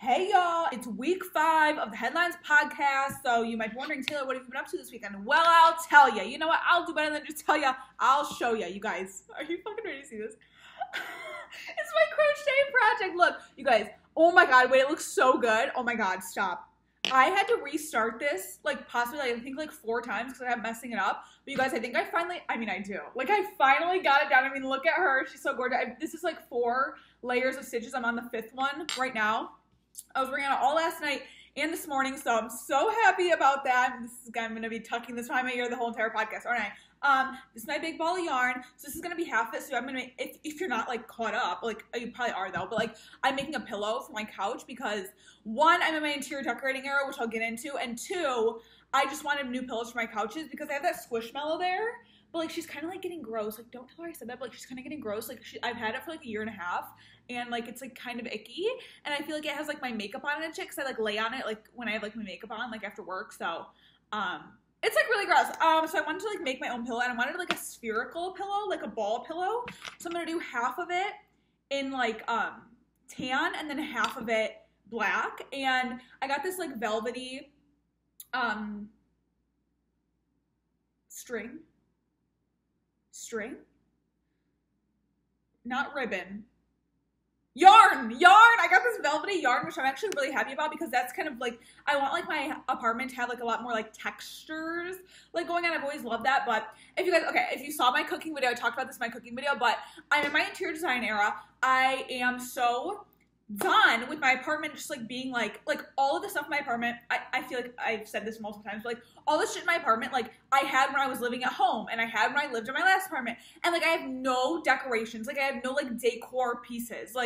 Hey y'all, it's week 5 of the Headlines podcast. So you might be wondering, Taylor, what have you been up to this weekend? Well, I'll tell you. You know what? I'll do better than just tell you. I'll show you. You guys, are you fucking ready to see this? It's my crochet project. Look, you guys. Oh my god, wait, it looks so good. Oh my god, stop. I had to restart this, possibly, I think, 4 times because I kept messing it up. But you guys, I think I finally got it down. I mean, look at her. She's so gorgeous. This is 4 layers of stitches. I'm on the 5th one right now. I was working on it all last night and this morning, so I'm so happy about that. I'm going to be tucking this behind my ear the whole entire podcast, aren't I? This is my big ball of yarn, so this is going to be half it, so I'm going to make, if you're not, caught up, you probably are, though, but, I'm making a pillow for my couch because, 1, I'm in my interior decorating era, which I'll get into, and 2, I just wanted new pillows for my couches because I have that Squishmallow there, but, she's kind of, getting gross. Don't tell her I said that, but, she's kind of getting gross. I've had it for, a year and a half, and, it's, kind of icky, and I feel like it has, my makeup on it and shit, because I, lay on it, when I have, my makeup on, after work, so, it's, really gross. So I wanted to, make my own pillow, and I wanted, a spherical pillow, a ball pillow, so I'm gonna do half of it in, tan, and then half of it black, and I got this, velvety, string, not ribbon, yarn, I got this velvety yarn, which I'm actually really happy about because that's kind of I want my apartment to have a lot more textures going on. I've always loved that. But if you guys, if you saw my cooking video, I talked about this in my cooking video, but I'm in my interior design era. I am so done with my apartment just being all of the stuff in my apartment. I feel like I've said this multiple times, but all this shit in my apartment I had when I was living at home, and I had when I lived in my last apartment, and I have no decorations, I have no decor pieces,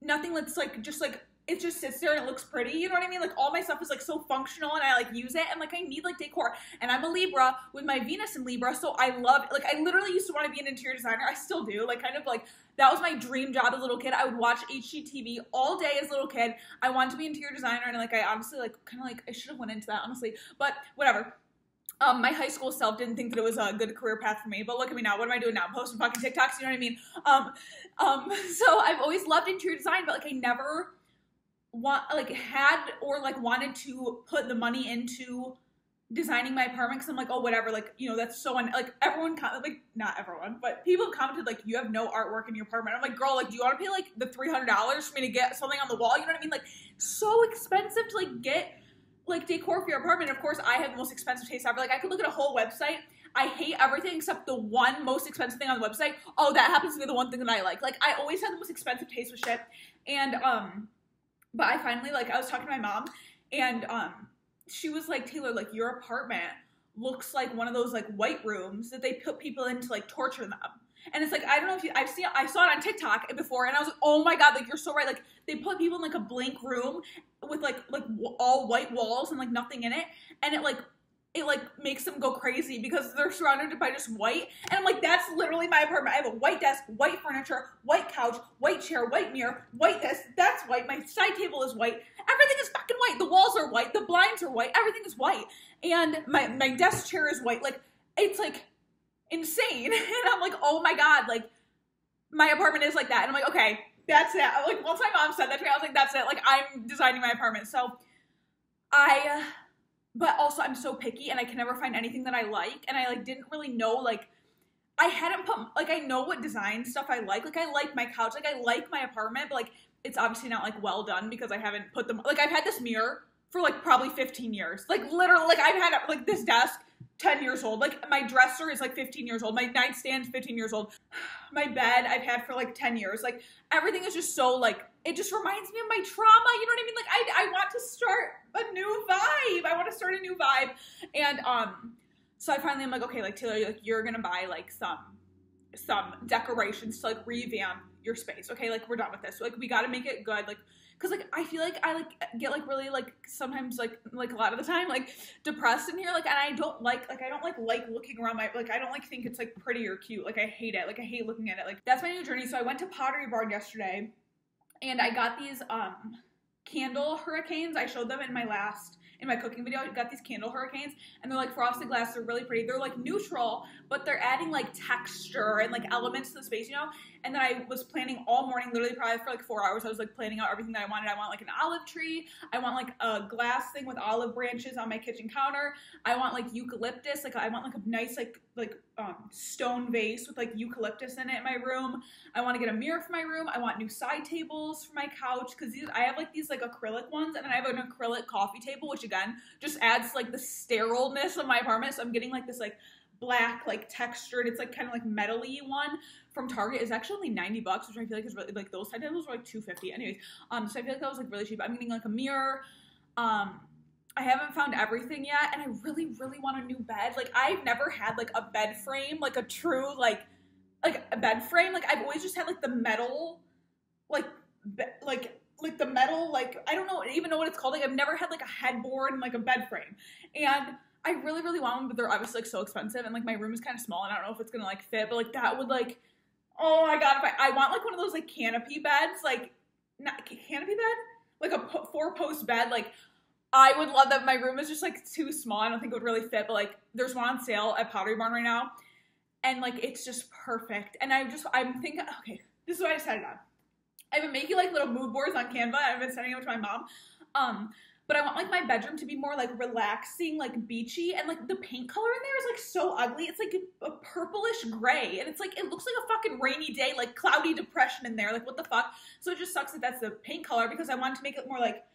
nothing that's just it just sits there and it looks pretty, you know what I mean? All my stuff is so functional, and I use it, and I need decor. And I'm a Libra with my Venus in Libra, so I love it. I literally used to want to be an interior designer. I still do. That was my dream job as a little kid. I would watch HGTV all day as a little kid. I wanted to be an interior designer, and I honestly I should have went into that, honestly, but whatever. My high school self didn't think that it was a good career path for me, but look at me now. What am I doing now? I'm posting fucking TikToks, you know what I mean? So I've always loved interior design, but I never had or wanted to put the money into designing my apartment, because I'm oh, whatever, that's so everyone not everyone, but people have commented you have no artwork in your apartment. I'm girl, do you want to pay the $300 for me to get something on the wall? You know what I mean? So expensive to get decor for your apartment. Of course, I have the most expensive taste ever. I could look at a whole website. I hate everything except the one most expensive thing on the website. Oh, that happens to be the one thing that I like. I always had the most expensive taste with shit. And, but I finally, I was talking to my mom, and, she was Taylor, your apartment looks like one of those, white rooms that they put people in to, torture them. And it's I don't know if I saw it on TikTok before, and I was oh my god, you're so right. They put people in, a blank room with, all white walls and, nothing in it, and it makes them go crazy because they're surrounded by just white. And I'm that's literally my apartment. I have a white desk, white furniture, white couch, white chair, white mirror, white this, that's white, my side table is white, everything is fucking white, the walls are white, the blinds are white, everything is white, and my desk chair is white. It's insane. And I'm oh my god, my apartment is like that. And I'm okay, that's it. Once my mom said that to me, I was that's it, I'm designing my apartment. So but also I'm so picky, and I can never find anything that I like, and I didn't really know, I hadn't put, I know what design stuff I like I like my couch, I like my apartment, but it's obviously not well done because I haven't put them, I've had this mirror for probably 15 years, literally, I've had this desk 10 years old, my dresser is 15 years old, my nightstand is 15 years old, my bed I've had for 10 years, everything is just so it just reminds me of my trauma, you know what I mean? I want to start a new vibe. I want to start a new vibe. And so I finally am okay, Taylor, you're gonna buy some decorations to revamp your space. Okay, we're done with this. We gotta make it good. Cause I feel I get really sometimes a lot of the time depressed in here. And I don't like looking around my I don't think it's pretty or cute. I hate it. I hate looking at it. That's my new journey. So I went to Pottery Barn yesterday, and I got these candle hurricanes. I showed them in my cooking video. I got these candle hurricanes, and they're frosted glass. They're really pretty. They're neutral, but they're adding texture and elements to the space, you know? And then I was planning all morning, literally probably for like 4 hours. I was like planning out everything that I wanted. I want like an olive tree. I want like a glass thing with olive branches on my kitchen counter. I want like eucalyptus. Like I want like a nice stone vase with like eucalyptus in it in my room. I want to get a mirror for my room. I want new side tables for my couch because I have like these like acrylic ones, and then I have an acrylic coffee table, which again just adds like the sterileness of my apartment. So I'm getting like this like black like textured, it's like kind of like metal-y one from Target. Is actually only 90 bucks, which I feel like is really, like those side tables were like 250 anyways. So I feel like that was like really cheap. I'm getting like a mirror. I haven't found everything yet, and I really, really want a new bed. Like, I've never had, like, a bed frame, like, a true, like a bed frame. Like, I've always just had, like, the metal, like the metal, like, I don't even know what it's called. Like, I've never had, like, a headboard and, like, a bed frame. And I really, really want one, but they're obviously, like, so expensive, and, like, my room is kind of small, and I don't know if it's gonna, like, fit, but, like, that would, like, oh my god, if I want, like, one of those, like, canopy beds, like, not canopy bed? Like, a 4-post bed, like, I would love that. My room is just, like, too small. I don't think it would really fit, but, like, there's one on sale at Pottery Barn right now, and, like, it's just perfect. And I'm thinking, okay, this is what I decided on. I've been making, like, little mood boards on Canva. I've been sending them to my mom. But I want, like, my bedroom to be more, like, relaxing, like, beachy, and, like, the paint color in there is, like, so ugly. It's, like, a purplish gray, and it's, like, it looks like a fucking rainy day, like, cloudy depression in there. Like, what the fuck? So it just sucks that that's the paint color, because I wanted to make it more, like,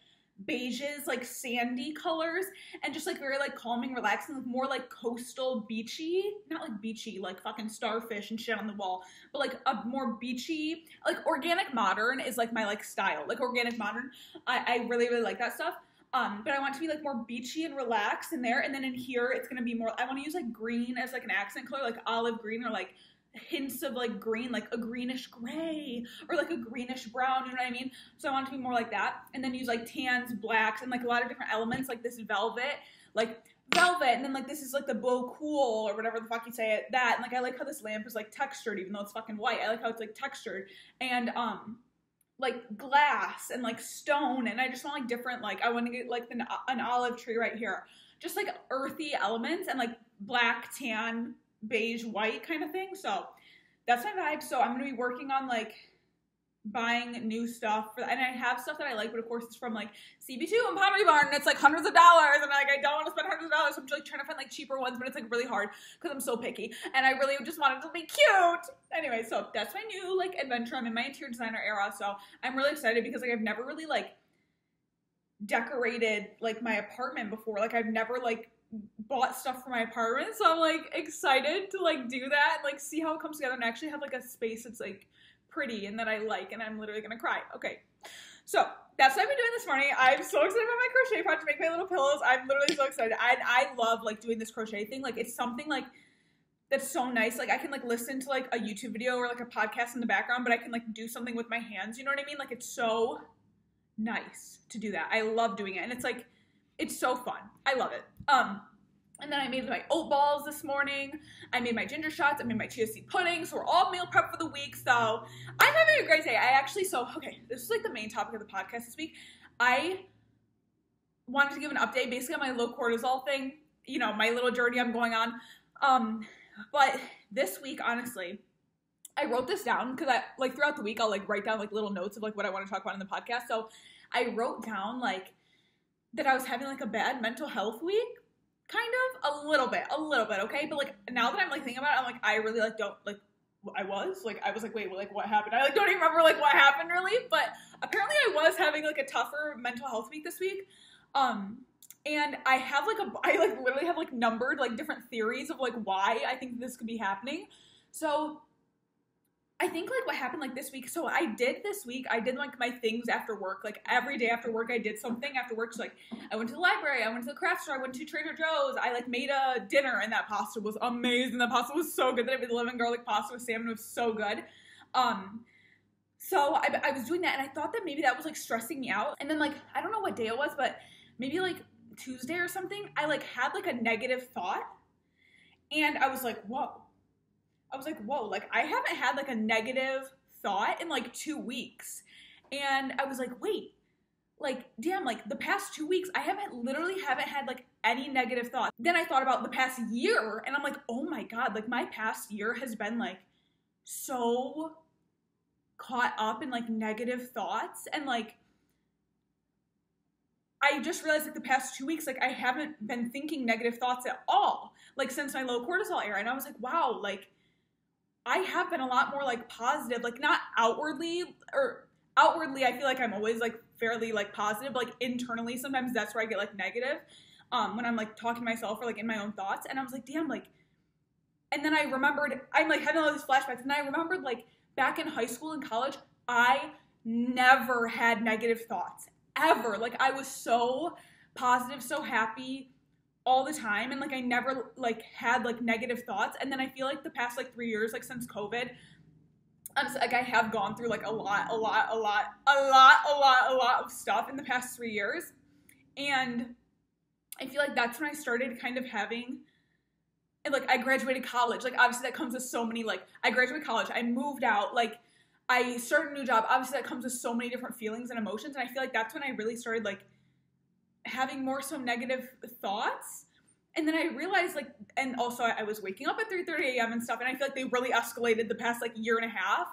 beiges, like sandy colors, and just like very like calming, relaxing, like more like coastal beachy, not like beachy like fucking starfish and shit on the wall, but like a more beachy, like organic modern is like my like style, like organic modern. I really, really like that stuff. But I want to be like more beachy and relaxed in there, and then in here it's gonna be more, I want to use like green as like an accent color, like olive green or like hints of like green, like a greenish gray or like a greenish brown, you know what I mean? So I want it to be more like that, and then use like tans, blacks, and like a lot of different elements, like this velvet, and then like this is like the beau cool or whatever the fuck you say it, that, and like I like how this lamp is like textured even though it's fucking white. I like how it's like textured, and like glass and like stone, and I just want like different, like I want to get like an olive tree right here, just like earthy elements, and like black, tan, beige, white kind of thing. So that's my vibe. So I'm gonna be working on like buying new stuff for that, and I have stuff that I like, but of course it's from like CB2 and Pottery Barn, and it's like hundreds of dollars, and like I don't want to spend hundreds of dollars, so I'm just like trying to find like cheaper ones, but it's like really hard because I'm so picky, and I really just want it to be cute. Anyway, so that's my new like adventure. I'm in my interior designer era, so I'm really excited because like I've never really like decorated like my apartment before. Like I've never like bought stuff for my apartment, so I'm like excited to like do that and like see how it comes together and actually have like a space that's like pretty and that I like, and I'm literally gonna cry. Okay, so that's what I've been doing this morning. I'm so excited about my crochet project to make my little pillows. I'm literally so excited. I love like doing this crochet thing. Like it's something like that's so nice. Like I can like listen to like a YouTube video or like a podcast in the background, but I can like do something with my hands, you know what I mean? Like it's so nice to do that. I love doing it, and it's like it's so fun. I love it. And then I made my oat balls this morning. I made my ginger shots. I made my chia seed pudding. So we're all meal prep for the week. So I'm having a great day. Okay, this is like the main topic of the podcast this week. I wanted to give an update basically on my low cortisol thing. You know, my little journey I'm going on. But this week, honestly, I wrote this down because I like throughout the week, I'll like write down like little notes of like what I want to talk about in the podcast. So I wrote down like that I was having like a bad mental health week. Kind of, a little bit, okay? But, like, now that I'm, like, thinking about it, I'm, like, I really, like, don't, like, I was like, wait, well, like, what happened? I, like, don't even remember, like, what happened, really, but apparently I was having, like, a tougher mental health week this week, and I have, like, literally have, like, numbered, like, different theories of, like, why I think this could be happening. So I think, like, what happened, like, this week, so I did, like, my things after work, like, every day after work, I did something after work, so, like, I went to the library, I went to the craft store, I went to Trader Joe's, I, like, made a dinner, and that pasta was amazing, that pasta was so good, that I made lemon garlic pasta with salmon, it was so good, so I was doing that, and I thought that maybe that was, like, stressing me out, and then, like, I don't know what day it was, but maybe, like, Tuesday or something, I, like, had, like, a negative thought, and I was like, whoa, like, I haven't had, like, a negative thought in, like, 2 weeks. And I was like, wait, like, damn, like, the past 2 weeks, I literally haven't had, like, any negative thoughts. Then I thought about the past year, and I'm like, oh my God, like, my past year has been, like, so caught up in like negative thoughts, and like I just realized like the past 2 weeks, like I haven't been thinking negative thoughts at all, like since my low cortisol era. And I was like, wow, like I have been a lot more like positive, like not outwardly, or outwardly I feel like I'm always like fairly like positive, but like internally sometimes that's where I get like negative when I'm like talking to myself or like in my own thoughts. And I was like, damn, like, and then I remembered, I'm like having all these flashbacks, and I remembered like back in high school and college, I never had negative thoughts ever. Like I was so positive, so happy all the time, and like I never like had like negative thoughts. And then I feel like the past like 3 years, like since COVID, like I have gone through like a lot of stuff in the past 3 years, and I feel like that's when I started kind of having, and like I graduated college, like obviously that comes with so many, like I graduated college, I moved out, like I started a new job, obviously that comes with so many different feelings and emotions, and I feel like that's when I really started like having more so negative thoughts. And then I realized like, and also I was waking up at 3:30 a.m. and stuff, and I feel like they really escalated the past like year and a half.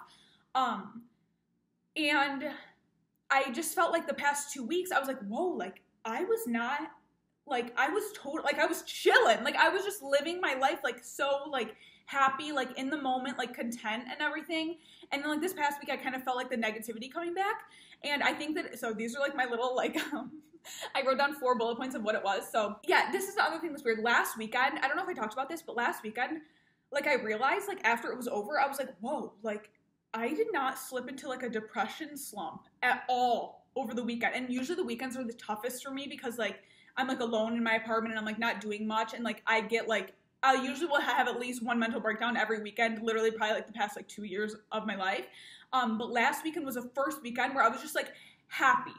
And I just felt like the past 2 weeks, I was like, whoa, like I was not, like I was total, like I was chilling, like I was just living my life like so like happy, like in the moment, like content and everything. And then like this past week I kind of felt like the negativity coming back. And I think that, so these are like my little like I wrote down 4 bullet points of what it was. So yeah, this is the other thing that's weird. Last weekend, I don't know if I talked about this, but last weekend, like I realized like after it was over, I was like, whoa, like I did not slip into like a depression slump at all over the weekend. And usually the weekends are the toughest for me because like I'm like alone in my apartment and I'm like not doing much, and like I get like, I usually will have at least one mental breakdown every weekend, literally probably like the past like 2 years of my life. But last weekend was the first weekend where I was just like happy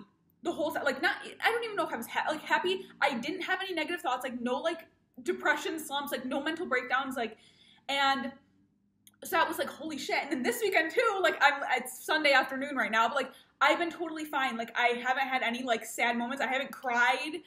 the whole time. Like not, I don't even know if I was like happy. I didn't have any negative thoughts, like no like depression slumps, like no mental breakdowns, like, and so that was like, holy shit. And then this weekend too, like it's Sunday afternoon right now, but like I've been totally fine. Like I haven't had any like sad moments. I haven't cried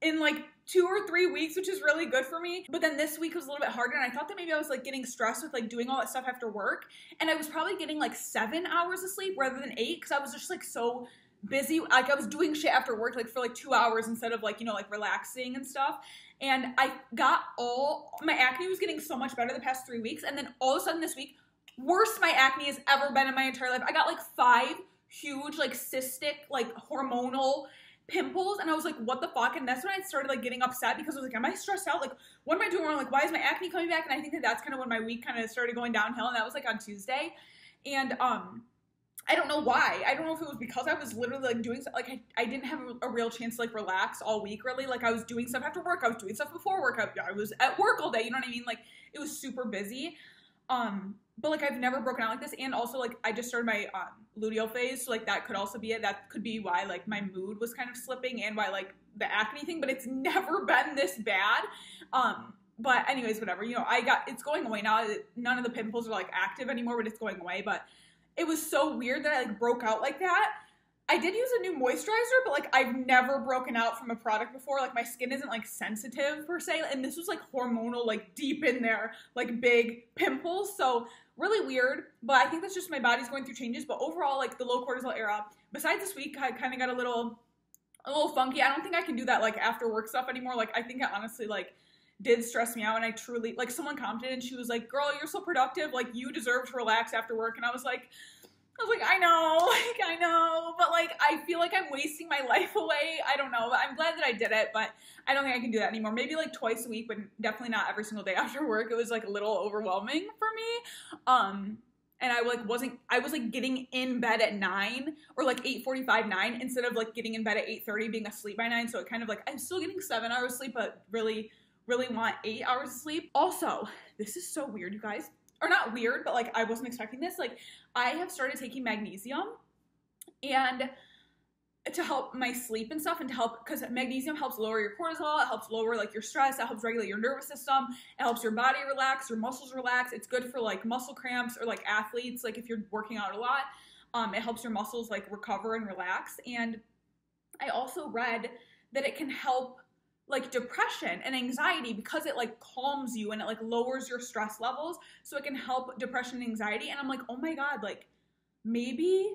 in like 2 or 3 weeks, which is really good for me. But then this week was a little bit harder, and I thought that maybe I was like getting stressed with like doing all that stuff after work, and I was probably getting like 7 hours of sleep rather than 8 because I was just like so busy. Like I was doing shit after work like for like 2 hours instead of like, you know, like relaxing and stuff. And I got my acne was getting so much better the past 3 weeks, and then all of a sudden this week, worst my acne has ever been in my entire life. I got like 5 huge like cystic like hormonal pimples, and I was like, what the fuck? And that's when I started like getting upset because I was like, am I stressed out? Like, what am I doing wrong? Like, why is my acne coming back? And I think that that's kind of when my week kind of started going downhill, and that was like on Tuesday. And I don't know why. I don't know if it was because I was literally like doing stuff, like I didn't have a real chance to like relax all week really. Like I was doing stuff after work, I was doing stuff before work, I was at work all day, you know what I mean? Like it was super busy. But like I've never broken out like this, and also like I just started my luteal phase, so like that could also be it. That could be why like my mood was kind of slipping, and why like the acne thing, but it's never been this bad. But anyways, whatever, you know, it's going away now. None of the pimples are like active anymore, but it's going away. But it was so weird that I like broke out like that. I did use a new moisturizer, but like I've never broken out from a product before. Like my skin isn't like sensitive per se, and this was like hormonal, like deep in there, like big pimples. So really weird, but I think that's just my body's going through changes. But overall, like the low cortisol era, besides this week, I kind of got a little funky. I don't think I can do that like after work stuff anymore. Like I think I honestly like did stress me out, and I truly, like someone commented and she was like, girl, you're so productive, like you deserve to relax after work. And I was like, I know, but like, I feel like I'm wasting my life away. I don't know, but I'm glad that I did it, but I don't think I can do that anymore. Maybe like twice a week, but definitely not every single day after work. It was like a little overwhelming for me. And I was like getting in bed at 9 or like 8:45, 9, instead of like getting in bed at 8:30, being asleep by 9. So it kind of like, I'm still getting 7 hours sleep, but really want 8 hours of sleep. Also, this is so weird, you guys. Or not weird, but like I wasn't expecting this. Like I have started taking magnesium, and to help my sleep and stuff, and to help, because magnesium helps lower your cortisol, it helps lower like your stress, it helps regulate your nervous system, it helps your body relax, your muscles relax. It's good for like muscle cramps or like athletes, like if you're working out a lot. It helps your muscles like recover and relax. And I also read that it can help like depression and anxiety because it like calms you and it like lowers your stress levels, so it can help depression and anxiety. And I'm like, oh my god, like maybe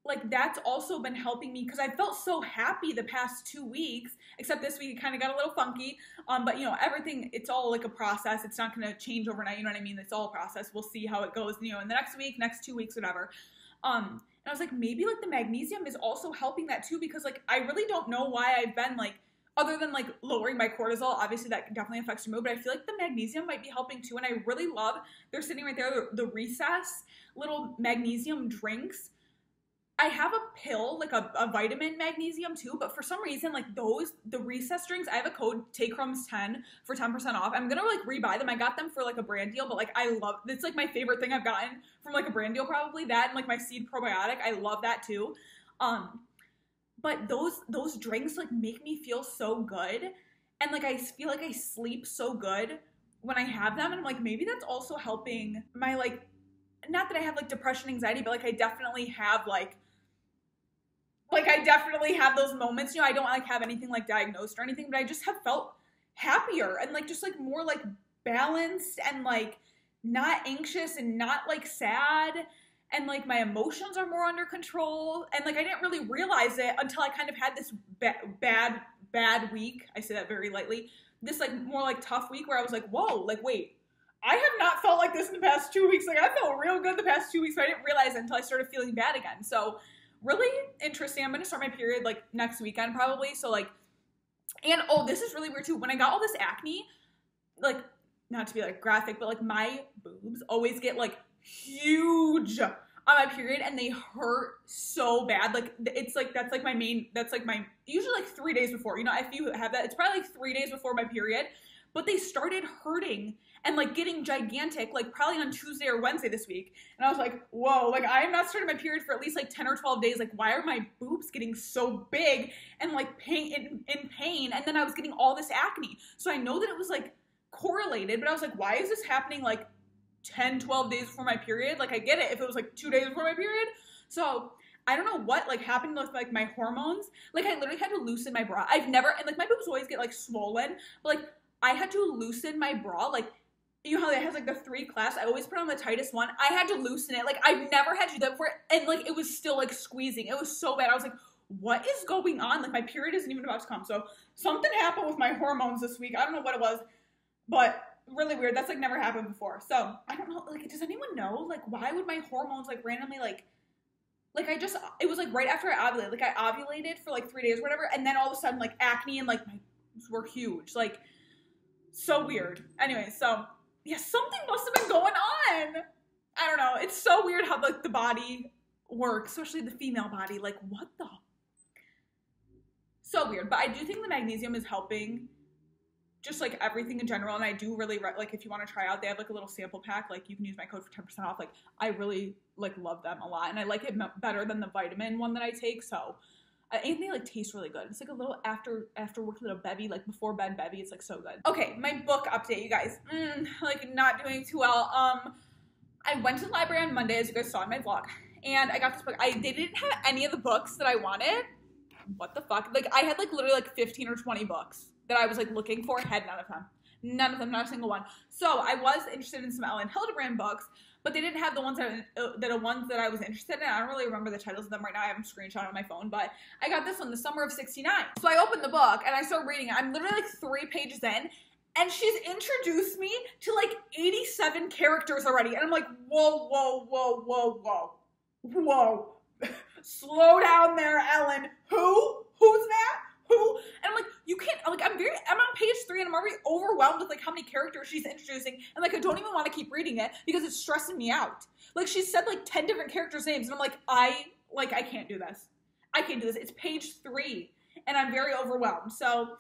like that's also been helping me because I felt so happy the past 2 weeks, except this week it kind of got a little funky. But you know, everything, it's all like a process. It's not going to change overnight. You know what I mean? It's all a process. We'll see how it goes, you know, in the next week, next 2 weeks, whatever. And I was like, maybe like the magnesium is also helping that too, because like I really don't know why I've been like, other than like lowering my cortisol, obviously that definitely affects your mood, but I feel like the magnesium might be helping too. And I really love, they're sitting right there, the Recess little magnesium drinks. I have a pill, like a vitamin magnesium too, but for some reason, like the Recess drinks, I have a code taycrums10 for 10% off. I'm gonna like rebuy them. I got them for like a brand deal, but like I love, it's like my favorite thing I've gotten from like a brand deal probably. That and like my seed probiotic, I love that too. But those drinks like make me feel so good, and like I feel like I sleep so good when I have them, and I'm like, maybe that's also helping my like, not that I have like depression, anxiety, but like I definitely have I definitely have those moments, you know, I don't like have anything like diagnosed or anything, but I just have felt happier and like just like more like balanced and like not anxious and not like sad, and like my emotions are more under control, and like I didn't really realize it until I kind of had this bad week. I say that very lightly. This like more like tough week where I was like, whoa, like wait, I have not felt like this in the past 2 weeks. Like I felt real good the past 2 weeks, but I didn't realize it until I started feeling bad again. So really interesting. I'm going to start my period like next weekend probably. So like, and oh, this is really weird too. When I got all this acne, like not to be like graphic, but like my boobs always get like huge on my period, and they hurt so bad. Like it's like, that's like my, usually like 3 days before, you know, if you have that, it's probably like 3 days before my period, but they started hurting and like getting gigantic, like probably on Tuesday or Wednesday this week. And I was like, whoa, like I have not started my period for at least like 10 or 12 days. Like why are my boobs getting so big and like in pain? And then I was getting all this acne. So I know that it was like correlated, but I was like, why is this happening like 10, 12 days before my period? Like I get it if it was like 2 days before my period. So I don't know what like happened with like my hormones. Like I literally had to loosen my bra. I've never, and like my boobs always get like swollen, but like I had to loosen my bra. Like, you know how it has like the 3 clasps? I always put on the tightest one. I had to loosen it. Like I've never had to do that before. And like it was still like squeezing. It was so bad. I was like, what is going on? Like my period isn't even about to come. So something happened with my hormones this week. I don't know what it was, but really weird. That's like never happened before. So I don't know. Like, does anyone know? Like, why would my hormones like randomly like it was like right after I ovulated. Like I ovulated for like 3 days or whatever. And then all of a sudden like acne and like my boobs were huge. Like so weird. Anyway, so yeah, something must have been going on. I don't know. It's so weird how like the body works, especially the female body. Like what the? So weird. But I do think the magnesium is helping just like everything in general. And I do really like, if you want to try out, they have like a little sample pack. Like you can use my code for 10% off. Like I really like love them a lot. And I like it better than the vitamin one that I take. So and they like taste really good. It's like a little after work little bevy, like before bed bevy. It's like so good. Okay, my book update, you guys. Like not doing too well. I went to the library on Monday, as you guys saw in my vlog, and I got this book. They didn't have any of the books that I wanted. What the fuck? Like I had like literally like 15 or 20 books that I was like looking for. Had none of them. None of them, not a single one. So I was interested in some Ellen Hildebrand books, but they didn't have the ones that I was interested in. I don't really remember the titles of them right now. I have them screenshot on my phone, but I got this one, The Summer of '69. So I opened the book and I started reading it. I'm literally like 3 pages in, and she's introduced me to like 87 characters already. And I'm like, whoa, whoa, whoa, whoa, whoa, whoa. Slow down there, Ellen. Who's that? Who? And I'm like, you can't, like, I'm on page 3 and I'm already overwhelmed with like how many characters she's introducing, and like I don't even want to keep reading it because it's stressing me out. Like she said like 10 different characters' names, and I'm like, I can't do this. I can't do this. It's page 3 and I'm very overwhelmed. So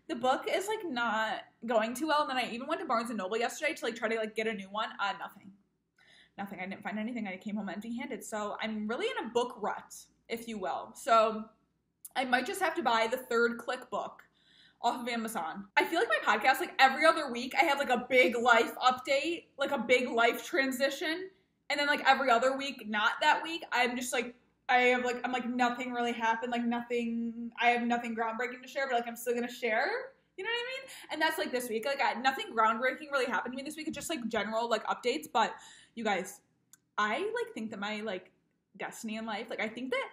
the book is like not going too well. And then I even went to Barnes and Noble yesterday to like try to like get a new one. Nothing. I didn't find anything. I came home empty-handed. So I'm really in a book rut, if you will. So I might just have to buy the 3rd Click book off of Amazon. I feel like my podcast, like every other week, I have like a big life update, like a big life transition. And then like every other week, not that week, I'm just like, I'm like, nothing really happened. Like I have nothing groundbreaking to share, but like I'm still going to share. You know what I mean? And that's like this week. Like nothing groundbreaking really happened to me this week. It's just like general like updates. But you guys, I like think that my like destiny in life. Like, I think that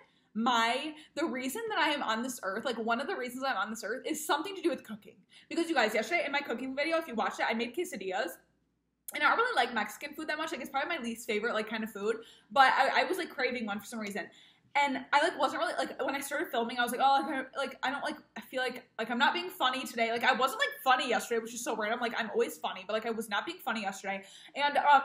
the reason that I am on this earth, like one of the reasons I'm on this earth is something to do with cooking. Because you guys, yesterday in my cooking video, if you watched it, I made quesadillas. And I don't really like Mexican food that much. Like, it's probably my least favorite, like, kind of food. But I was, like, craving one for some reason. And I, like, wasn't really, like, when I started filming, I was like, oh, I don't, like, I feel like I'm not being funny today. Like, I wasn't, like, funny yesterday, which is so random. Like, I'm always funny, but, like, I was not being funny yesterday. And, I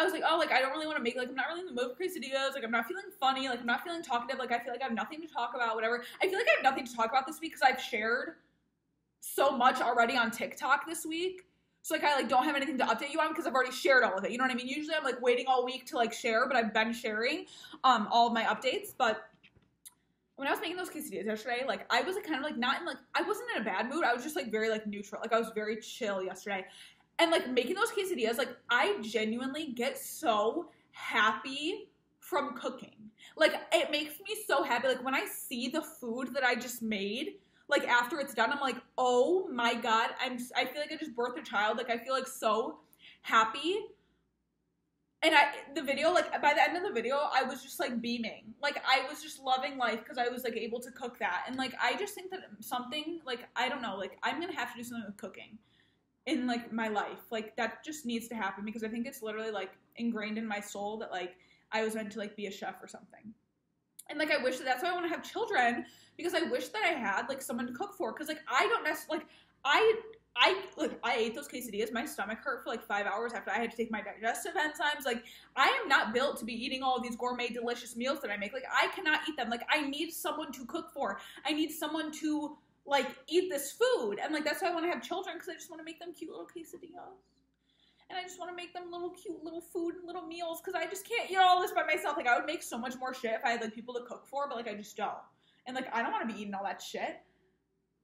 was like, oh, like, I don't really want to make, like, I'm not really in the mood for quesadillas. Like, I'm not feeling funny. Like, I'm not feeling talkative. Like, I feel like I have nothing to talk about, whatever. I feel like I have nothing to talk about this week because I've shared so much already on TikTok this week. So, like, I, like, don't have anything to update you on because I've already shared all of it. You know what I mean? Usually I'm, like, waiting all week to, like, share, but I've been sharing all of my updates. But when I was making those quesadillas yesterday, like, I was, like, kind of, like, not in, like, I wasn't in a bad mood. I was just, like, very, like, neutral. Like, I was very chill yesterday. And, like, making those quesadillas, like, I genuinely get so happy from cooking. Like, it makes me so happy. Like, when I see the food that I just made, like, after it's done, I'm like, oh my God, I feel like I just birthed a child. Like, I feel, like, so happy. And the video, like, by the end of the video, I was just, like, beaming. Like, I was just loving life because I was, like, able to cook that. And, like, I just think that something, like, I don't know, like, I'm going to have to do something with cooking in, like, my life. Like, that just needs to happen because I think it's literally, like, ingrained in my soul that, like, I was meant to, like, be a chef or something. And, like, I wish that's why I want to have children, because I wish that I had, like, someone to cook for, because, like, I don't necessarily, like, I ate those quesadillas, my stomach hurt for, like, 5 hours after I had to take my digestive enzymes. Like, I am not built to be eating all of these gourmet, delicious meals that I make. Like, I cannot eat them. Like, I need someone to cook for. I need someone to, like, eat this food, and, like, that's why I want to have children, because I just want to make them cute little quesadillas. And I just want to make them little cute little food and little meals because I just can't eat all this by myself. Like, I would make so much more shit if I had, like, people to cook for, but, like, I just don't. And, like, I don't want to be eating all that shit.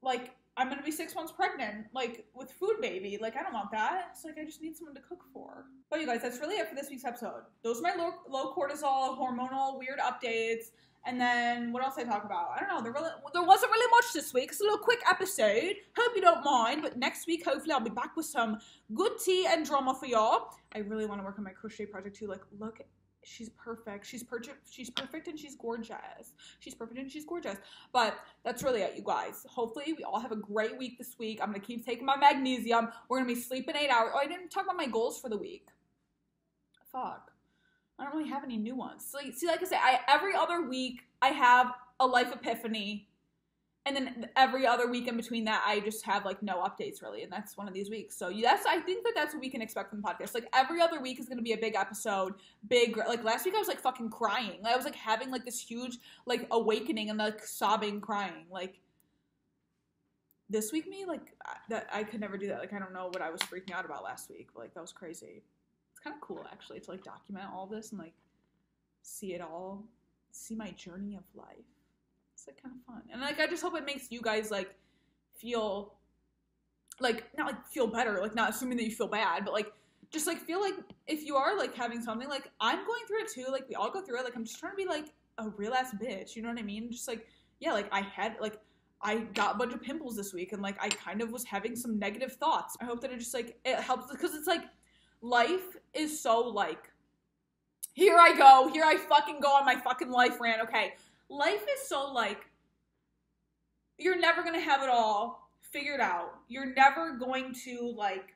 Like, I'm going to be 6 months pregnant, like, with food baby. Like, I don't want that. So, like, I just need someone to cook for. But, you guys, that's really it for this week's episode. Those are my low cortisol, hormonal, weird updates. And then, what else did I talk about? I don't know. There wasn't really much this week. It's a little quick episode. Hope you don't mind. But next week, hopefully, I'll be back with some good tea and drama for y'all. I really want to work on my crochet project, too. Like, look, she's perfect. She's perfect and she's gorgeous. She's perfect and she's gorgeous. But that's really it, you guys. Hopefully, we all have a great week this week. I'm going to keep taking my magnesium. We're going to be sleeping 8 hours. Oh, I didn't talk about my goals for the week. Fuck. I don't really have any new ones. So, see, like I said, every other week I have a life epiphany, and then every other week in between that I just have, like, no updates really, and that's one of these weeks. So I think that's what we can expect from the podcast. Like, every other week is going to be a big episode, like, last week I was, like, fucking crying. I was, like, having, like, this huge, like, awakening and, like, sobbing, crying. Like, this week me, like, that I could never do that. Like, I don't know what I was freaking out about last week. Like, that was crazy. Kind of cool actually to, like, document all this and, like, see it all, see my journey of life. It's, like, kind of fun, and, like, I just hope it makes you guys, like, feel, like, not, like, feel better, like, not assuming that you feel bad, but, like, just, like, feel like if you are, like, having something, like, I'm going through it too, like, we all go through it. Like, I'm just trying to be, like, a real ass bitch, you know what I mean? Just, like, yeah, like, I got a bunch of pimples this week, and, like, I kind of was having some negative thoughts. I hope that it just, like, it helps, because it's, like, life is so, like, here I fucking go on my fucking life rant, okay? Life is so, like, you're never gonna have it all figured out. You're never going to, like,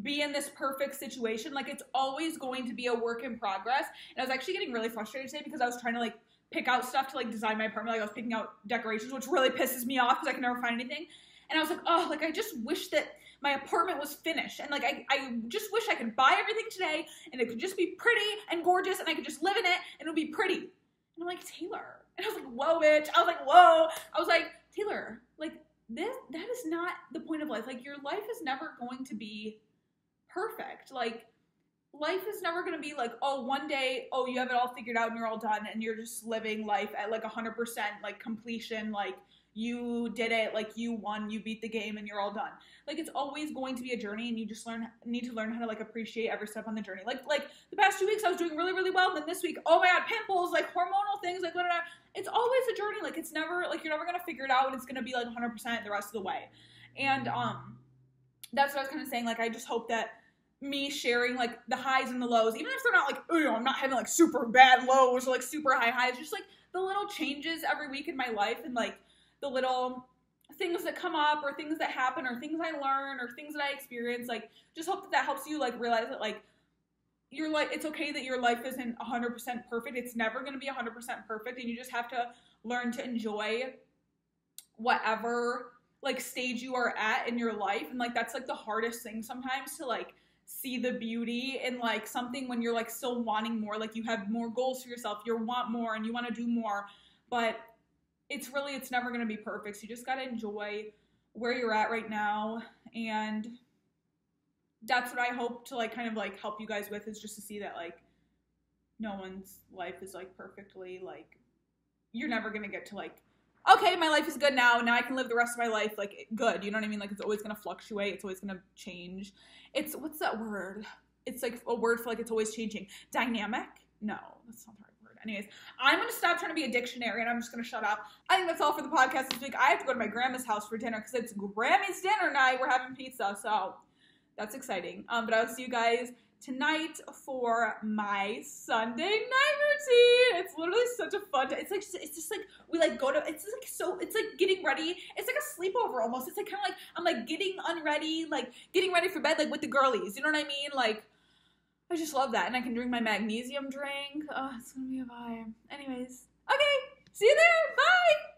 be in this perfect situation. Like, it's always going to be a work in progress. And I was actually getting really frustrated today because I was trying to, like, pick out stuff to, like, design my apartment. Like, I was picking out decorations, which really pisses me off because I can never find anything. And I was like, oh, like, I just wish that my apartment was finished, and, like, I just wish I could buy everything today, and it could just be pretty and gorgeous, and I could just live in it, and it would be pretty. And I'm like, Taylor. And I was like, whoa, bitch. I was like, whoa. I was like, Taylor, like, that is not the point of life. Like, your life is never going to be perfect. Like, life is never going to be like, oh, one day, oh, you have it all figured out, and you're all done, and you're just living life at, like, 100%, like, completion, like, you did it, like, you won, you beat the game, and you're all done. Like, it's always going to be a journey, and you just need to learn how to, like, appreciate every step on the journey. Like the past 2 weeks I was doing really, really well, and then this week, oh my god, pimples, like, hormonal things, like, blah, blah, blah. It's always a journey. Like, it's never, like, you're never gonna figure it out, and it's gonna be, like, 100% the rest of the way. And that's what I was kind of saying. Like, I just hope that me sharing like the highs and the lows, even if they're not like, oh, you know, I'm not having like super bad lows or like super high highs, just like the little changes every week in my life and like the little things that come up or things that happen or things I learn or things that I experience. Like, just hope that that helps you like realize that like your life, it's okay that your life isn't 100% perfect. It's never going to be 100% perfect, and you just have to learn to enjoy whatever like stage you are at in your life. And like that's like the hardest thing sometimes, to like see the beauty in like something when you're like still wanting more, like you have more goals for yourself, you want more and you want to do more, but it's never going to be perfect. So you just got to enjoy where you're at right now. And that's what I hope to like kind of like help you guys with, is just to see that like no one's life is like perfectly like, you're never going to get to like, okay, my life is good now I can live the rest of my life like good, you know what I mean? Like it's always going to fluctuate, it's always going to change. It's, what's that word? It's like a word for like it's always changing. Dynamic? No, that's not the right word. Anyways, I'm going to stop trying to be a dictionary and I'm just going to shut up. I think that's all for the podcast this week. I have to go to my grandma's house for dinner because it's Grammy's dinner night. We're having pizza, so that's exciting. But I'll see you guys tonight for my Sunday night routine. It's literally such a fun day. It's just like we like go to, it's like so, it's like getting ready. It's like a sleepover almost. It's like kind of like I'm like getting unready, like getting ready for bed, like with the girlies. You know what I mean? Like I just love that, and I can drink my magnesium drink. Oh, it's gonna be a vibe. Anyways, okay, see you there. Bye.